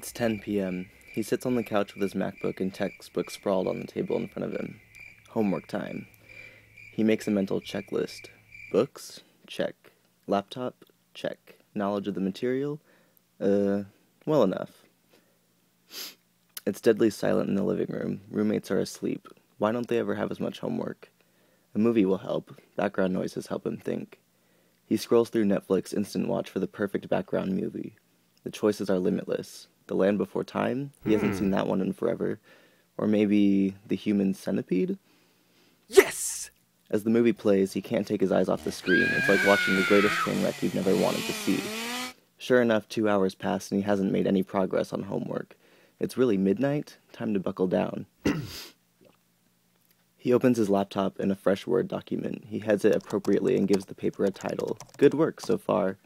It's 10 p.m. He sits on the couch with his MacBook and textbook sprawled on the table in front of him. Homework time. He makes a mental checklist. Books? Check. Laptop? Check. Knowledge of the material? Well enough. It's deadly silent in the living room. Roommates are asleep. Why don't they ever have as much homework? A movie will help. Background noises help him think. He scrolls through Netflix Instant Watch for the perfect background movie. The choices are limitless. The Land Before Time? He hasn't seen that one in forever. Or maybe The Human Centipede? Yes! As the movie plays, he can't take his eyes off the screen. It's like watching the greatest train wreck you've never wanted to see. Sure enough, 2 hours pass and he hasn't made any progress on homework. It's really midnight. Time to buckle down. He opens his laptop in a fresh Word document. He heads it appropriately and gives the paper a title. Good work so far.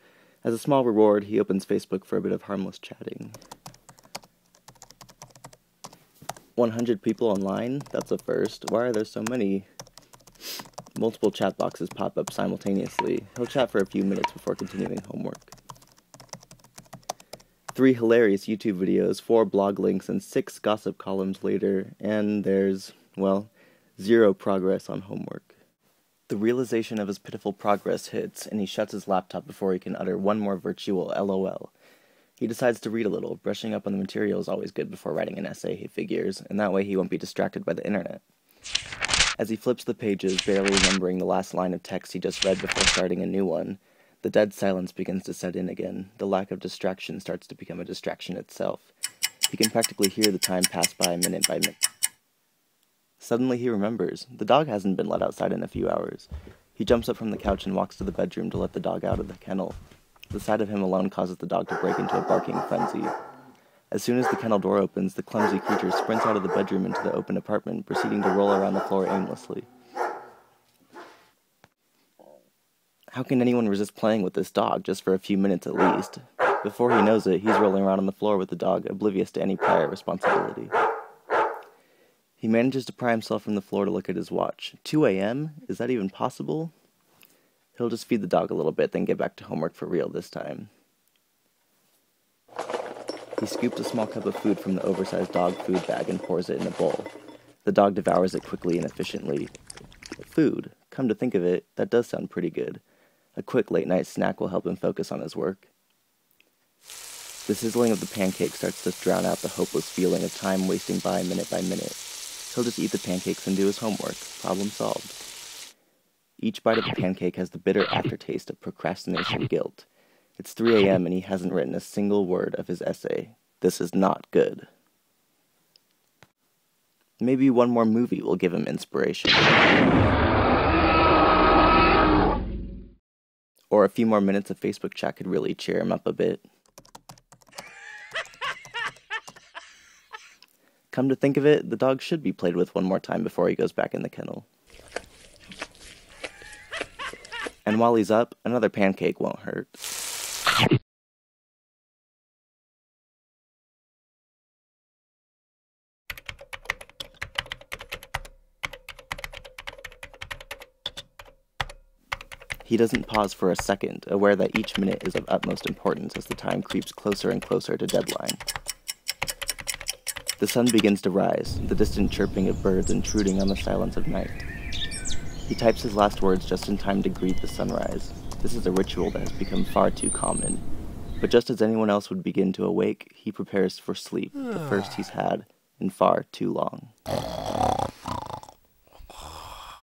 As a small reward, he opens Facebook for a bit of harmless chatting. 100 people online? That's a first. Why are there so many? Multiple chat boxes pop up simultaneously. He'll chat for a few minutes before continuing homework. 3 hilarious YouTube videos, 4 blog links, and 6 gossip columns later, and there's, well, 0 progress on homework. The realization of his pitiful progress hits, and he shuts his laptop before he can utter one more virtual LOL. He decides to read a little. Brushing up on the material is always good before writing an essay, he figures, and that way he won't be distracted by the internet. As he flips the pages, barely remembering the last line of text he just read before starting a new one, the dead silence begins to set in again. The lack of distraction starts to become a distraction itself. He can practically hear the time pass by minute by minute. Suddenly he remembers. The dog hasn't been let outside in a few hours. He jumps up from the couch and walks to the bedroom to let the dog out of the kennel. The sight of him alone causes the dog to break into a barking frenzy. As soon as the kennel door opens, the clumsy creature sprints out of the bedroom into the open apartment, proceeding to roll around the floor aimlessly. How can anyone resist playing with this dog, just for a few minutes at least? Before he knows it, he's rolling around on the floor with the dog, oblivious to any prior responsibility. He manages to pry himself from the floor to look at his watch. 2 a.m.? Is that even possible? He'll just feed the dog a little bit, then get back to homework for real this time. He scoops a small cup of food from the oversized dog food bag and pours it in a bowl. The dog devours it quickly and efficiently. Food. Come to think of it, that does sound pretty good. A quick late-night snack will help him focus on his work. The sizzling of the pancake starts to drown out the hopeless feeling of time wasting by minute by minute. He'll just eat the pancakes and do his homework. Problem solved. Each bite of the pancake has the bitter aftertaste of procrastination guilt. It's 3 a.m. and he hasn't written a single word of his essay. This is not good. Maybe one more movie will give him inspiration. Or a few more minutes of Facebook chat could really cheer him up a bit. Come to think of it, the dog should be played with one more time before he goes back in the kennel. And while he's up, another pancake won't hurt. He doesn't pause for a second, aware that each minute is of utmost importance as the time creeps closer and closer to deadline. The sun begins to rise, the distant chirping of birds intruding on the silence of night. He types his last words just in time to greet the sunrise. This is a ritual that has become far too common. But just as anyone else would begin to awake, he prepares for sleep, the first he's had in far too long.